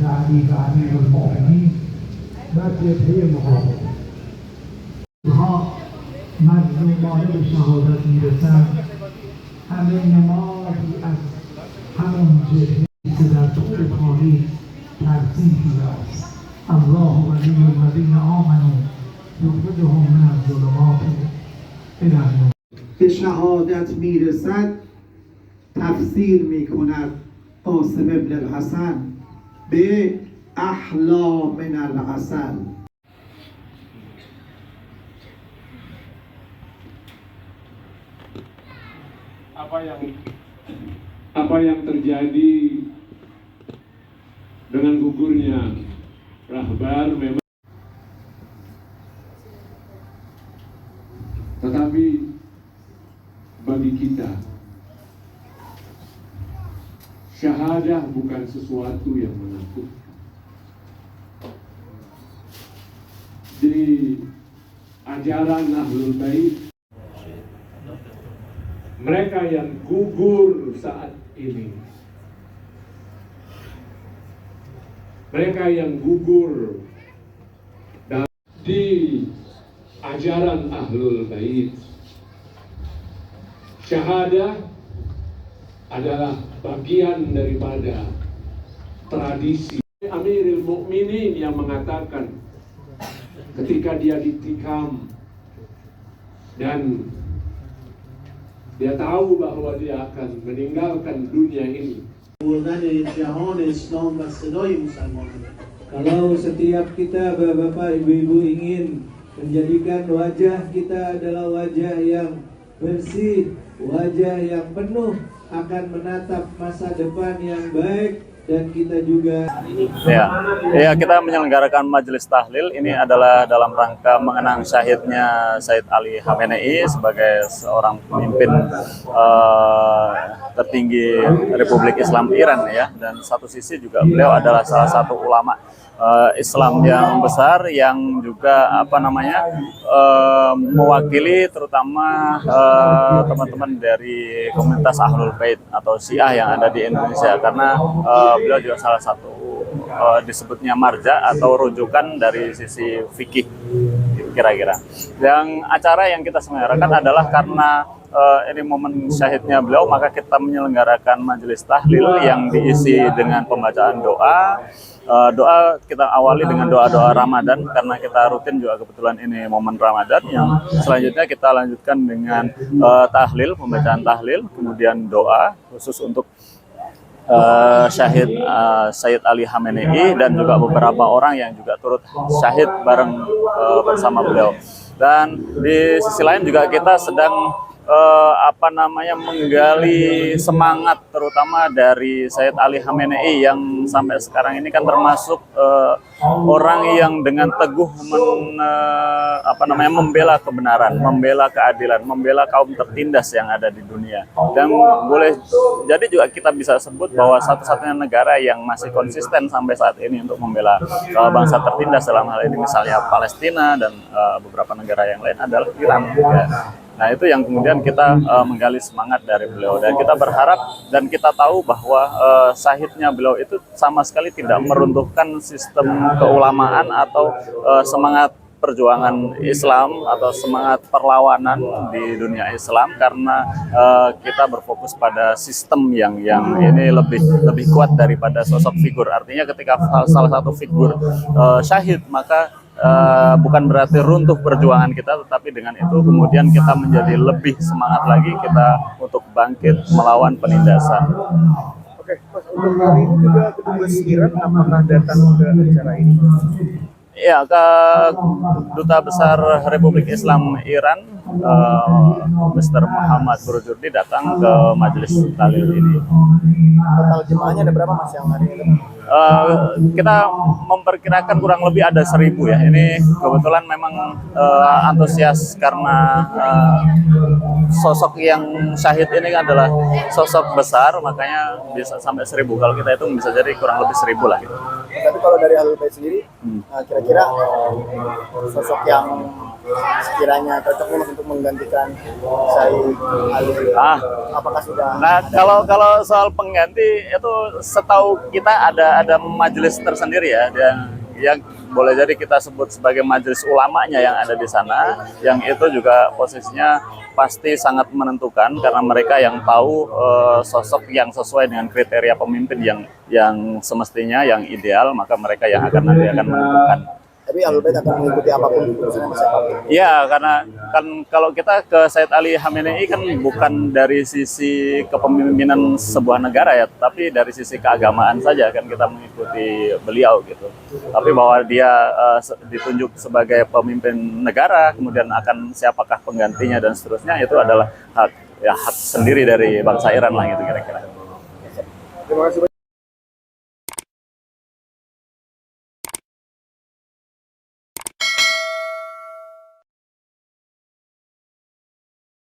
سعدی و امیر المؤمنین و جبهه مقابل ها مظلومانه به شهادت میرسند، همه نمادی از همون جبهه که در طول تاریخ ترسیم شده است. الله ولی الذین آمنوا یخرجهم من الظلمات الی النور. به شهادت میرسد تفسیر میکند قاسم ابن الحسن به احلا من العسل. Apa yang terjadi dengan gugurnya Rahbar memang, tetapi bagi kita syahadah bukan sesuatu yang menakutkan. Di ajaran Ahlul Bait, mereka yang gugur saat ini, mereka yang gugur di ajaran Ahlul Bait, syahadah adalah bagian daripada tradisi. Amirul Mukminin yang mengatakan ketika dia ditikam dan dia tahu bahwa dia akan meninggalkan dunia ini. Kalau setiap kita bapak-bapak, ibu-ibu ingin menjadikan wajah kita adalah wajah yang bersih, wajah yang penuh akan menatap masa depan yang baik, dan kita juga kita menyelenggarakan majelis tahlil ini adalah dalam rangka mengenang syahidnya Sayyid Ali Khamenei sebagai seorang pemimpin tertinggi Republik Islam Iran ya, dan satu sisi juga beliau adalah salah satu ulama Islam yang besar yang juga mewakili terutama teman-teman dari komunitas Ahlul Bait atau Syiah yang ada di Indonesia, karena beliau juga salah satu disebutnya marja atau rujukan dari sisi fikih kira-kira. Yang acara yang kita selenggarakan adalah karena ini momen syahidnya beliau, maka kita menyelenggarakan majelis tahlil yang diisi dengan pembacaan doa. Doa kita awali dengan doa-doa Ramadan karena kita rutin juga kebetulan ini momen Ramadan. Yang selanjutnya kita lanjutkan dengan tahlil, pembacaan tahlil, kemudian doa khusus untuk syahid Sayyid Ali Khamenei dan juga beberapa orang yang juga turut syahid bareng bersama beliau. Dan di sisi lain juga kita sedang menggali semangat terutama dari Sayyid Ali Khamenei yang sampai sekarang ini kan termasuk orang yang dengan teguh membela kebenaran, membela keadilan, membela kaum tertindas yang ada di dunia. Dan boleh jadi juga kita bisa sebut bahwa satu-satunya negara yang masih konsisten sampai saat ini untuk membela bangsa tertindas, dalam hal ini misalnya Palestina dan beberapa negara yang lain adalah Iran ya. Nah, itu yang kemudian kita menggali semangat dari beliau, dan kita berharap dan kita tahu bahwa syahidnya beliau itu sama sekali tidak meruntuhkan sistem keulamaan atau semangat perjuangan Islam atau semangat perlawanan di dunia Islam, karena kita berfokus pada sistem yang ini lebih kuat daripada sosok figur. Artinya ketika salah satu figur syahid, maka bukan berarti runtuh perjuangan kita, tetapi dengan itu kemudian kita menjadi lebih semangat lagi kita untuk bangkit melawan penindasan. Oke, Mas, untuk hari ini juga petugas Iran apakah datang ke acara ini? Ya, ke Duta Besar Republik Islam Iran, Mr. Muhammad Burjurdi datang ke majelis tahlil ini. Total jemaahnya ada berapa, Mas, yang hari ini? Kita memperkirakan kurang lebih ada 1.000 ya. Ini kebetulan memang antusias karena sosok yang syahid ini adalah sosok besar, makanya bisa sampai 1.000. Kalau kita hitung bisa jadi kurang lebih 1.000 lah gitu. Tapi kalau dari Ahlul Bait sendiri, kira-kira sosok yang sekiranya cocok untuk menggantikan Sayyid Ali, apakah sudah? Nah, kalau soal pengganti itu setahu kita ada majelis tersendiri ya, yang boleh jadi kita sebut sebagai majelis ulamanya yang ada di sana, yang itu juga posisinya pasti sangat menentukan karena mereka yang tahu sosok yang sesuai dengan kriteria pemimpin yang semestinya yang ideal, maka mereka yang nanti akan menentukan. Tapi Ahlul Bait akan mengikuti apapun keputusan siapapun. Iya, karena kan kalau kita ke Sayyid Ali Khamenei kan bukan dari sisi kepemimpinan sebuah negara ya, tapi dari sisi keagamaan saja kan kita mengikuti beliau gitu. Tapi bahwa dia ditunjuk sebagai pemimpin negara, kemudian akan siapakah penggantinya dan seterusnya, itu adalah hak sendiri dari bangsa Iran lah gitu kira-kira. Terima kasih.